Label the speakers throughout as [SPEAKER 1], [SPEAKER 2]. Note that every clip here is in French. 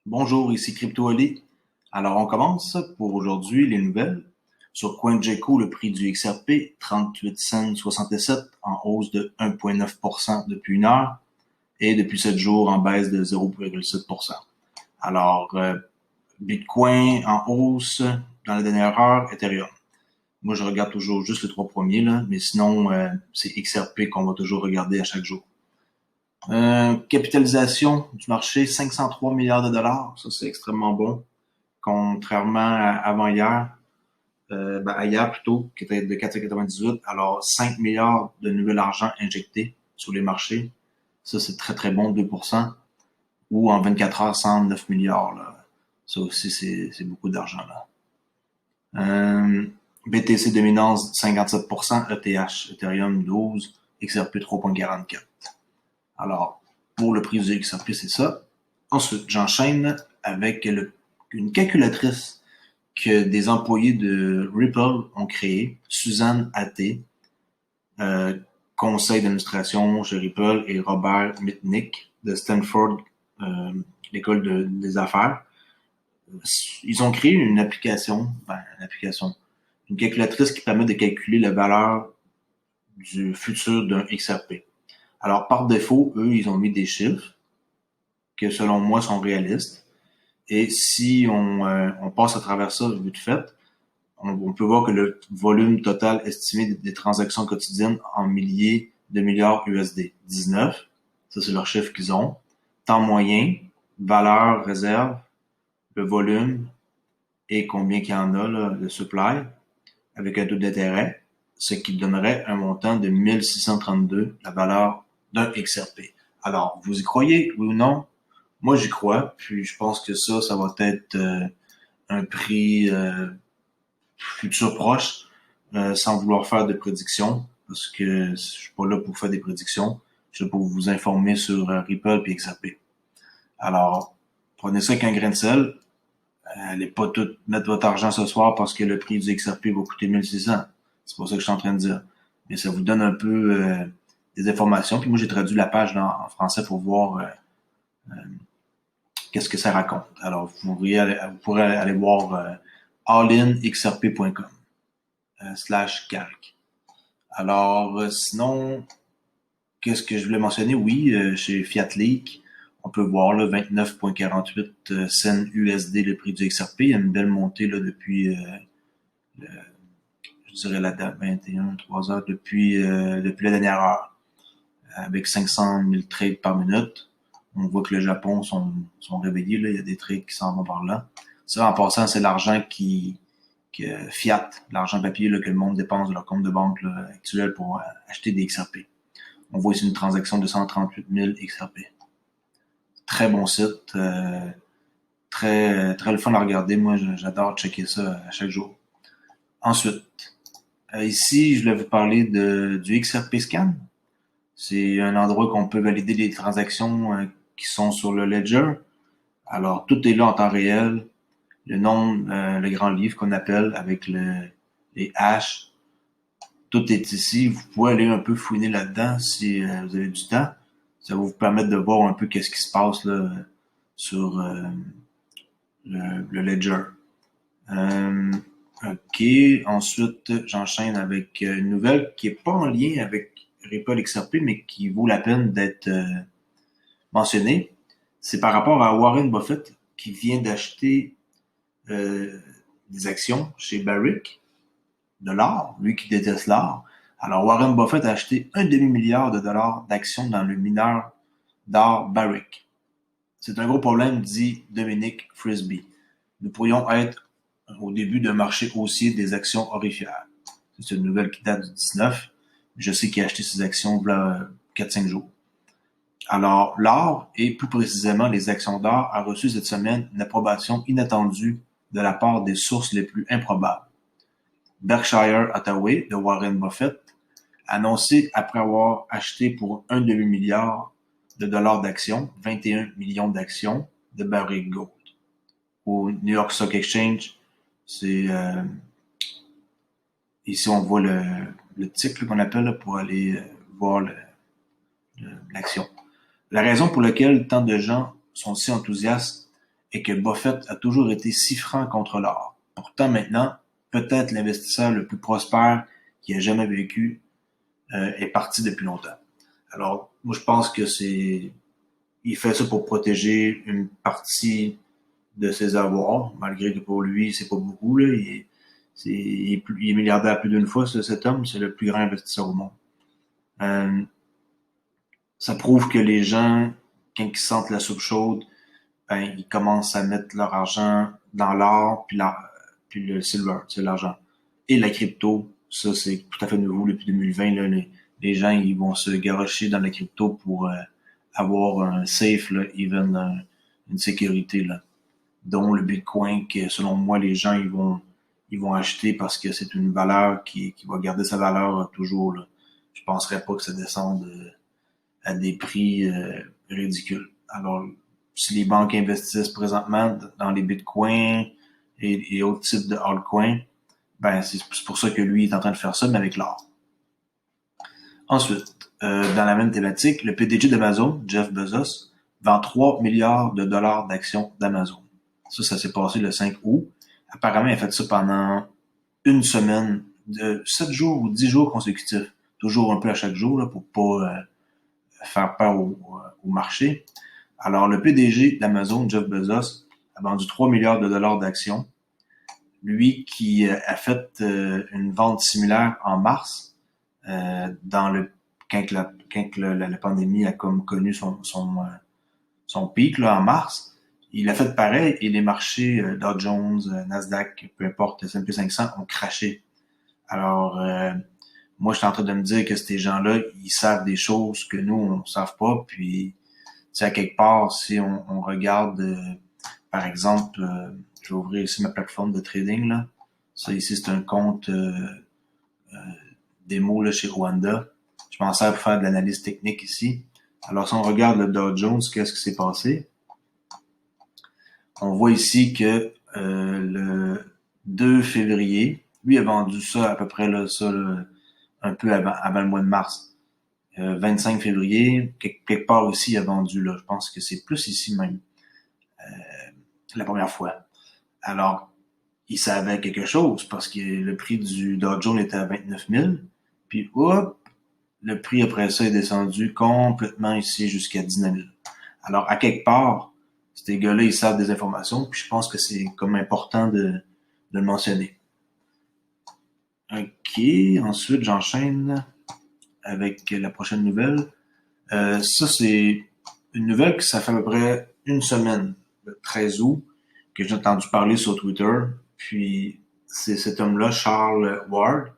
[SPEAKER 1] Bonjour, ici Crypto Ali. Alors, on commence pour aujourd'hui les nouvelles. Sur CoinGecko, le prix du XRP, 38 cents 67, en hausse de 1,9% depuis une heure et depuis 7 jours en baisse de 0,7%. Alors, Bitcoin en hausse dans la dernière heure, Ethereum. Moi, je regarde toujours juste les trois premiers, là, mais sinon, c'est XRP qu'on va toujours regarder à chaque jour. Capitalisation du marché, 503 milliards de dollars. Ça, c'est extrêmement bon. Contrairement à avant hier, à hier plutôt, qui était de 4,98. Alors, 5 milliards de nouvel argent injecté sur les marchés. Ça, c'est très, très bon, 2%. Ou en 24 heures, 109 milliards. Là. Ça aussi, c'est beaucoup d'argent. Là. BTC dominance, 57%. ETH, Ethereum, 12%. XRP, 3,44. Alors, pour le prix du XRP, c'est ça. Ensuite, j'enchaîne avec une calculatrice que des employés de Ripple ont créée, Suzanne Athey, conseil d'administration chez Ripple, et Robert Mitnick de Stanford, l'école des affaires. Ils ont créé une application, une calculatrice qui permet de calculer la valeur du futur d'un XRP. Alors, par défaut, eux, ils ont mis des chiffres que, selon moi, sont réalistes. Et si on passe à travers ça, vite fait, on peut voir que le volume total estimé des transactions quotidiennes en milliers de milliards USD, 19. Ça, c'est leur chiffre qu'ils ont. Temps moyen, valeur, réserve, le volume et combien qu'il y en a, là, le supply, avec un taux d'intérêt, ce qui donnerait un montant de 1632, la valeur d'un XRP. Alors, vous y croyez, oui ou non? Moi, j'y crois, puis je pense que ça va être un prix futur proche, sans vouloir faire de prédictions, parce que je suis pas là pour faire des prédictions, je suis là pour vous informer sur Ripple et XRP. Alors, prenez ça avec un grain de sel. Allez pas tout mettre votre argent ce soir parce que le prix du XRP va coûter 1600. C'est pas ça que je suis en train de dire. Mais ça vous donne un peu des informations. Puis moi, j'ai traduit la page en français pour voir qu'est-ce que ça raconte. Alors, vous pourrez aller voir allinxrp.com /calc. Alors, sinon, qu'est-ce que je voulais mentionner? Oui, chez Fiat Leak, on peut voir là, 29,48 cents USD le prix du XRP. Il y a une belle montée là, depuis, le, je dirais, la date 21, 3 heures, depuis la dernière heure, avec 500 000 trades par minute. On voit que le Japon sont réveillés. Là. Il y a des trades qui s'en vont par là. Ça, en passant, c'est l'argent que fiat, l'argent papier là, que le monde dépense de leur compte de banque là, actuel pour acheter des XRP. On voit ici une transaction de 138 000 XRP. Très bon site, très le fun à regarder. Moi, j'adore checker ça à chaque jour. Ensuite, ici, je voulais vous parler du XRP Scan. C'est un endroit qu'on peut valider les transactions qui sont sur le ledger. Alors, tout est là en temps réel. Le nom, le grand livre qu'on appelle avec les hashes, tout est ici. Vous pouvez aller un peu fouiner là-dedans si vous avez du temps. Ça va vous permettre de voir un peu qu'est-ce qui se passe là, sur le ledger. Euh, OK. Ensuite, j'enchaîne avec une nouvelle qui est pas en lien avec Ripple XRP, mais qui vaut la peine d'être mentionnée. C'est par rapport à Warren Buffett qui vient d'acheter des actions chez Barrick, de l'or, lui qui déteste l'or. Alors Warren Buffett a acheté un demi-milliard de dollars d'actions dans le mineur d'or Barrick. C'est un gros problème, dit Dominique Frisby. Nous pourrions être au début d'un marché haussier des actions orifères. C'est une nouvelle qui date du 19. Je sais qu'il a acheté ses actions il y a 4-5 jours. Alors, l'or, et plus précisément les actions d'or, a reçu cette semaine une approbation inattendue de la part des sources les plus improbables. Berkshire Hathaway de Warren Buffett a annoncé, après avoir acheté pour un demi-milliard de dollars d'actions, 21 millions d'actions de Barrick Gold. Au New York Stock Exchange, c'est ici on voit le titre qu'on appelle là, pour aller voir l'action. La raison pour laquelle tant de gens sont si enthousiastes et que Buffett a toujours été si franc contre l'or. Pourtant, maintenant, peut-être l'investisseur le plus prospère qui a jamais vécu est parti depuis longtemps. Alors, moi, je pense que il fait ça pour protéger une partie de ses avoirs, malgré que pour lui, c'est pas beaucoup, là. Il est milliardaire plus d'une fois, cet homme. C'est le plus grand investisseur au monde. Euh, Ça prouve que les gens, quand ils sentent la soupe chaude, ben, ils commencent à mettre leur argent dans l'or puis le silver, c'est l'argent. Et la crypto, ça, c'est tout à fait nouveau depuis 2020, là. Les gens, ils vont se garrocher dans la crypto pour avoir un safe, là, even une sécurité, là. Dont le Bitcoin, que selon moi, les gens, ils vont acheter parce que c'est une valeur qui va garder sa valeur toujours, là. Je penserais pas que ça descende à des prix ridicules. Alors, si les banques investissent présentement dans les bitcoins et autres types de altcoins, ben c'est pour ça que lui est en train de faire ça, mais avec l'or. Ensuite, dans la même thématique, le PDG d'Amazon, Jeff Bezos, vend 3 milliards de dollars d'actions d'Amazon. Ça s'est passé le 5 août. Apparemment, il a fait ça pendant une semaine de 7 jours ou 10 jours consécutifs. Toujours un peu à chaque jour, là, pour pas faire peur au marché. Alors, le PDG d'Amazon, Jeff Bezos, a vendu 3 milliards de dollars d'actions. Lui qui a fait une vente similaire en mars, quand la pandémie a comme connu son pic là, en mars. Il a fait pareil et les marchés Dow Jones, Nasdaq, peu importe, S&P 500 ont craché. Alors, moi, je suis en train de me dire que ces gens-là, ils savent des choses que nous, on ne savent pas. Puis, tu sais, à quelque part, si on regarde, par exemple, je vais ouvrir ici ma plateforme de trading, là. Ça, ici, c'est un compte démo là, chez Rwanda. Je m'en sers pour faire de l'analyse technique ici. Alors, si on regarde le Dow Jones, qu'est-ce qui s'est passé? On voit ici que le 2 février, lui a vendu ça à peu près là, ça, là, un peu avant le mois de mars. 25 février, quelque part aussi, il a vendu là. Je pense que c'est plus ici même, la première fois. Alors, il savait quelque chose parce que le prix du Dow Jones était à 29 000. Puis, hop, le prix après ça est descendu complètement ici jusqu'à 19 000. Alors, à quelque part, ces gars-là, ils savent des informations, puis je pense que c'est comme important de le mentionner. OK, ensuite, j'enchaîne avec la prochaine nouvelle. Ça, c'est une nouvelle que ça fait à peu près une semaine, le 13 août, que j'ai entendu parler sur Twitter. Puis, c'est cet homme-là, Charles Ward.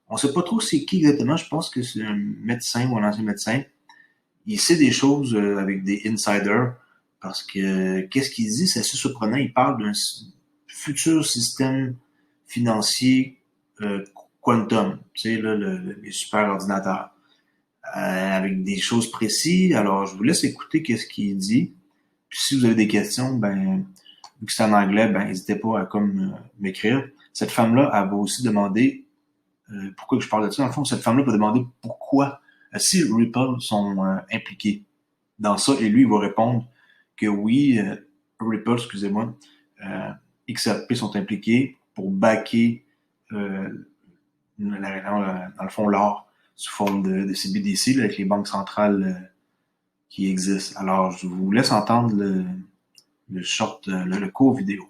[SPEAKER 1] On sait pas trop c'est qui exactement. Je pense que c'est un médecin ou un ancien médecin. Il sait des choses avec des insiders parce que qu'est-ce qu'il dit, c'est assez surprenant. Il parle d'un futur système financier quantum, tu sais, là, les super ordinateurs, avec des choses précises. Alors, je vous laisse écouter qu'est-ce qu'il dit. Puis si vous avez des questions, ben, vu que c'est en anglais, ben, n'hésitez pas à comme m'écrire. Cette femme-là, elle va aussi demander pourquoi je parle de ça. Dans le fond, cette femme-là va demander pourquoi, si Ripple sont impliqués dans ça, et lui, il va répondre que oui, Ripple, excusez-moi, euh, XRP sont impliqués pour backer, dans le fond, l'or sous forme de CBDC là, avec les banques centrales qui existent. Alors, je vous laisse entendre le short, le court vidéo.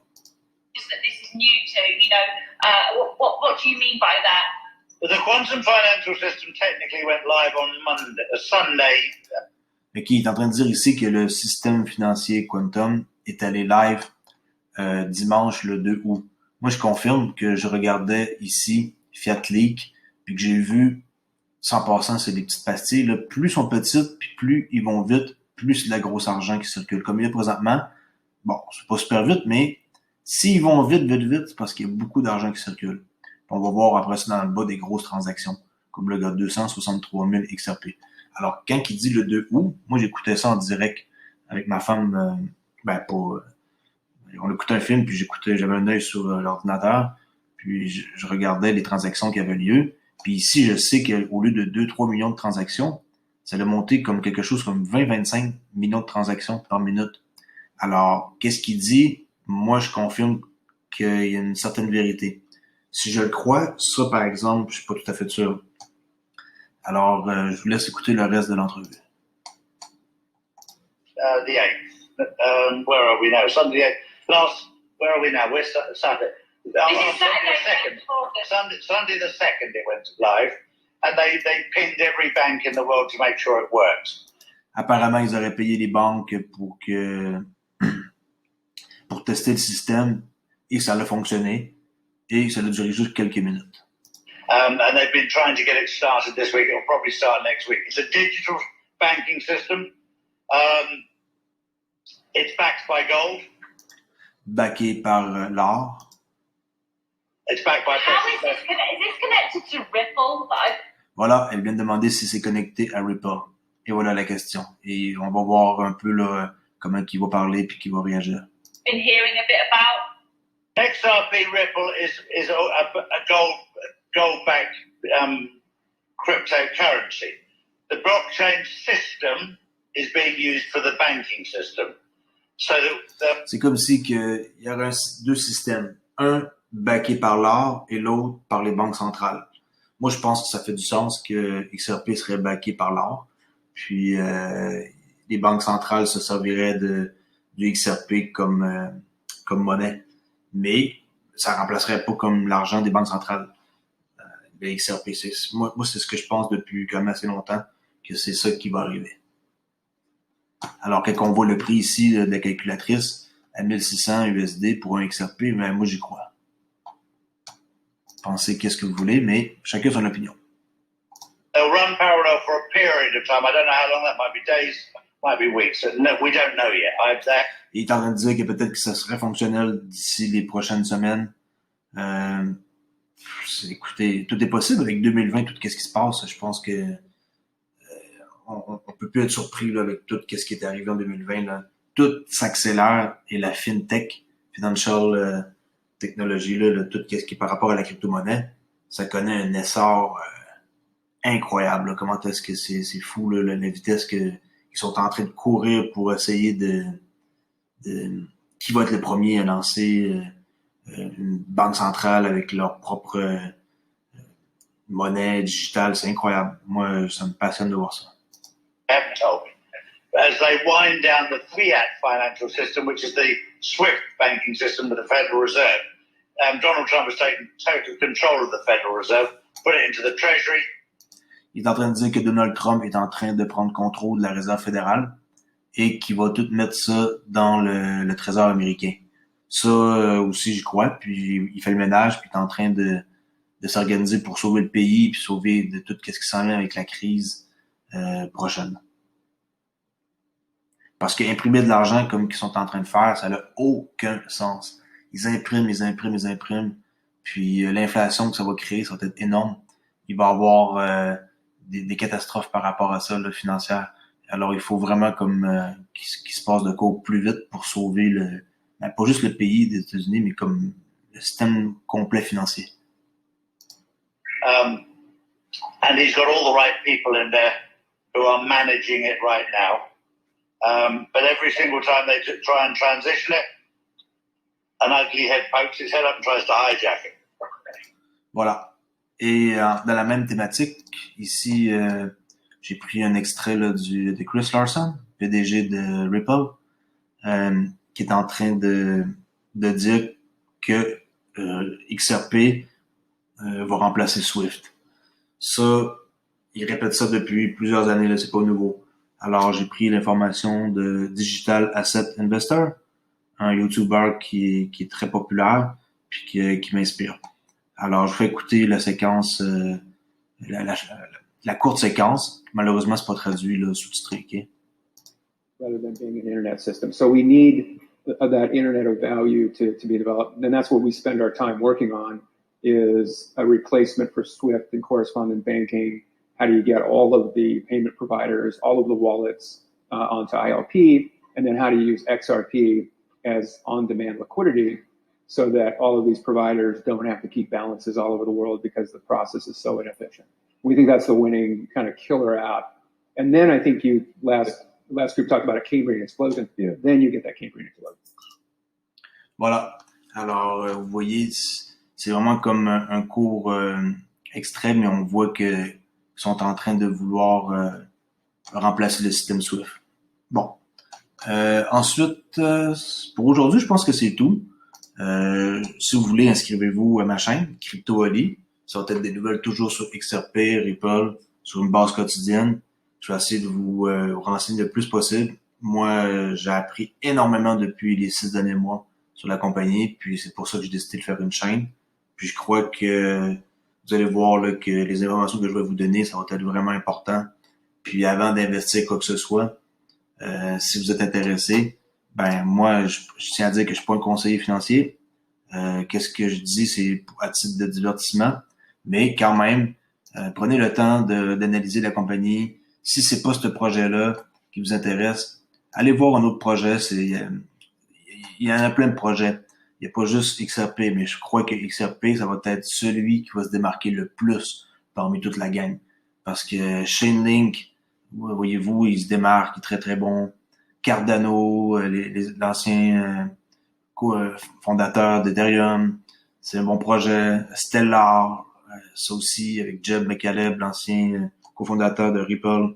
[SPEAKER 2] This is new to, what do you mean by that?
[SPEAKER 3] The quantum financial system technically went live on Sunday.
[SPEAKER 1] Okay, il est en train de dire ici que le système financier quantum est allé live dimanche le 2 août. Moi, je confirme que je regardais ici Fiat Leak, puis que j'ai vu, sans passant, c'est des petites pastilles, là, plus ils sont petites, puis plus ils vont vite, plus c'est de la grosse argent qui circule. Comme il est présentement, bon, c'est pas super vite, mais s'ils vont vite, c'est parce qu'il y a beaucoup d'argent qui circule. On va voir après ça dans le bas des grosses transactions, comme le gars 263 000 XRP. Alors, quand il dit le 2 août, moi j'écoutais ça en direct avec ma femme, on écoutait un film, puis j'avais un œil sur l'ordinateur, puis je regardais les transactions qui avaient lieu. Puis ici, je sais qu'au lieu de 2-3 millions de transactions, ça a monté comme quelque chose comme 20-25 millions de transactions par minute. Alors, qu'est-ce qu'il dit? Moi, je confirme qu'il y a une certaine vérité. Si je le crois, ça, par exemple, je suis pas tout à fait sûr. Alors, je vous laisse écouter le reste de l'entrevue.
[SPEAKER 3] The 8th. Where are we now? Sunday 8th. Where are we now? We're Saturday.
[SPEAKER 2] This is Saturday,
[SPEAKER 3] Sunday the 2nd it went live, and they pinned every bank in the world to make sure it works.
[SPEAKER 1] Apparemment, ils auraient payé les banques pour tester le système et ça a fonctionné et ça a duré juste quelques minutes.
[SPEAKER 3] And they've been trying to get it started this week. It'll probably start next week. It's a digital banking system. It's backed by gold.
[SPEAKER 1] Backé par l'or.
[SPEAKER 3] It's backed by
[SPEAKER 2] How is this connected to Ripple?
[SPEAKER 1] Voilà, elle vient de demander si c'est connecté à Ripple. Et voilà la question. Et on va voir un peu là comment il va parler puis qu'il va réagir.
[SPEAKER 2] Been hearing a bit about.
[SPEAKER 3] XRP Ripple is a gold-backed cryptocurrency. The blockchain system is being used for the banking system. So
[SPEAKER 1] c'est comme si il y aurait deux systèmes. Un backé par l'or et l'autre par les banques centrales. Moi, je pense que ça fait du sens que XRP serait backé par l'or. Puis les banques centrales se serviraient du XRP comme monnaie. Mais ça remplacerait pas comme l'argent des banques centrales. Le XRP, moi, c'est ce que je pense depuis quand même assez longtemps, que c'est ça qui va arriver. Alors, quand on voit le prix ici de la calculatrice à 1600 USD pour un XRP, ben, moi, j'y crois. Pensez qu'est-ce que vous voulez, mais chacun son opinion.
[SPEAKER 3] They'll run parallel for a period of time. I don't know how long that might be, days, might be weeks. No, we don't know yet.
[SPEAKER 1] Il est en train de dire que peut-être que ça serait fonctionnel d'ici les prochaines semaines. Écoutez, tout est possible avec 2020, tout ce qui se passe. Je pense que on peut plus être surpris là, avec tout ce qui est arrivé en 2020. Là. Tout s'accélère et la fintech, financial technology, là, tout ce qui est par rapport à la crypto-monnaie, ça connaît un essor incroyable. Là. Comment est-ce que c'est fou là, la vitesse qu'ils sont en train de courir pour essayer de qui va être le premier à lancer une banque centrale avec leur propre monnaie digitale. C'est incroyable. Moi, ça me passionne de voir ça.
[SPEAKER 3] Haven't told me. As they wind down the fiat financial system, which is the SWIFT banking system of the Federal Reserve, Donald Trump has taken total control of the Federal Reserve, put it into the Treasury.
[SPEAKER 1] Il est en train de dire que Donald Trump est en train de prendre contrôle de la Réserve fédérale et qu'il va tout mettre ça dans le Trésor américain. Ça aussi, j'y crois. Puis il fait le ménage, puis il est en train de s'organiser pour sauver le pays, puis sauver de tout ce qui s'en vient avec la crise prochaine. Parce qu'imprimer de l'argent comme qu'ils sont en train de faire, ça n'a aucun sens. Ils impriment. Puis l'inflation que ça va créer, ça va être énorme. Il va y avoir des catastrophes par rapport à ça, là, financières. Alors, il faut vraiment comme qu'il se passe de quoi plus vite pour sauver pas juste le pays des États-Unis, mais comme le système complet financier.
[SPEAKER 3] And he's got all the right people in there who are managing it right now. But every single time they try and transition it, an ugly head pokes his head up and tries to hijack it.
[SPEAKER 1] Voilà. Et dans la même thématique, ici, j'ai pris un extrait là, de Chris Larson, PDG de Ripple, qui est en train de dire que XRP va remplacer Swift. Ça, il répète ça depuis plusieurs années, là, c'est pas nouveau. Alors, j'ai pris l'information de Digital Asset Investor, un YouTuber qui est très populaire puis qui m'inspire. Alors, je fais écouter la séquence, la courte séquence. Malheureusement, c'est pas traduit, là, sous-titré, OK?
[SPEAKER 4] Rather than being an internet system. So we need that internet of value to be developed. And that's what we spend our time working on is a replacement for SWIFT and correspondent banking. How do you get all of the payment providers, all of the wallets onto ILP? And then how do you use XRP as on-demand liquidity so that all of these providers don't have to keep balances all over the world because the process is so inefficient? We think that's the winning kind of killer app. And then I think last group talked about a Cambrian explosion.
[SPEAKER 5] Yeah.
[SPEAKER 4] Then you get that Cambrian explosion.
[SPEAKER 1] Voilà. Alors, vous voyez, c'est vraiment comme un cours extrême, mais on voit qu'ils sont en train de vouloir remplacer le système Swift. Bon. Ensuite, pour aujourd'hui, je pense que c'est tout. Si vous voulez, inscrivez-vous à ma chaîne, CryptoOli. Ça va être des nouvelles toujours sur XRP, Ripple, sur une base quotidienne. Je vais essayer de vous renseigner le plus possible. Moi, j'ai appris énormément depuis les 6 derniers mois sur la compagnie, puis c'est pour ça que j'ai décidé de faire une chaîne. Puis je crois que vous allez voir là, que les informations que je vais vous donner, ça va être vraiment important. Puis avant d'investir quoi que ce soit, si vous êtes intéressé, ben moi, je tiens à dire que je suis pas un conseiller financier. Qu'est-ce que je dis, c'est à titre de divertissement. Mais quand même, prenez le temps d'analyser la compagnie. Si c'est pas ce projet-là qui vous intéresse, allez voir un autre projet. Il y en a plein de projets. Il n'y a pas juste XRP, mais je crois que XRP, ça va être celui qui va se démarquer le plus parmi toute la gang. Parce que Chainlink, voyez-vous, il se démarque, il est très très bon. Cardano, l'ancien fondateur d'Ethereum, c'est un bon projet. Stellar, ça aussi, avec Jeb McCaleb, l'ancien cofondateur de Ripple.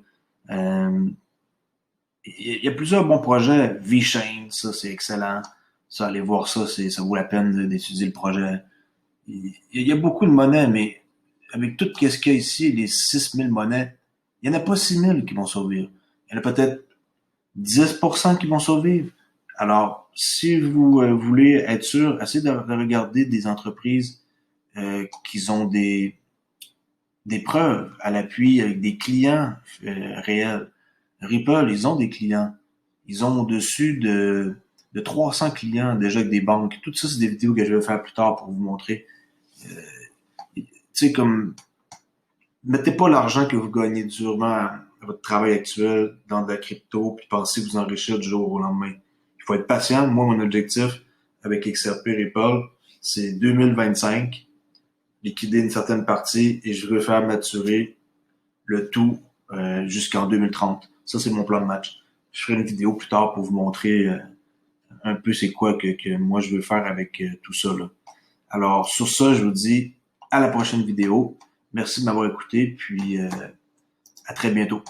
[SPEAKER 1] Il y a plusieurs bons projets. VeChain, ça c'est excellent. Ça, allez voir ça, ça vaut la peine d'étudier le projet. Il y a beaucoup de monnaies, mais avec tout ce qu'il y a ici, les 6000 monnaies, il n'y en a pas 6000 qui vont survivre. Il y en a peut-être 10% qui vont survivre. Alors, si vous voulez être sûr, essayez de regarder des entreprises qui ont des preuves à l'appui avec des clients réels. Ripple, ils ont des clients. Ils ont au-dessus de 300 clients déjà avec des banques. Tout ça, c'est des vidéos que je vais faire plus tard pour vous montrer. Tu sais, comme, mettez pas l'argent que vous gagnez durement à votre travail actuel dans de la crypto puis pensez vous enrichir du jour au lendemain. Il faut être patient. Moi, mon objectif avec XRP Ripple, c'est 2025, liquider une certaine partie et je veux faire maturer le tout jusqu'en 2030. Ça, c'est mon plan de match. Je ferai une vidéo plus tard pour vous montrer un peu c'est quoi que moi je veux faire avec tout ça, là. Alors, sur ça, je vous dis à la prochaine vidéo. Merci de m'avoir écouté, puis à très bientôt.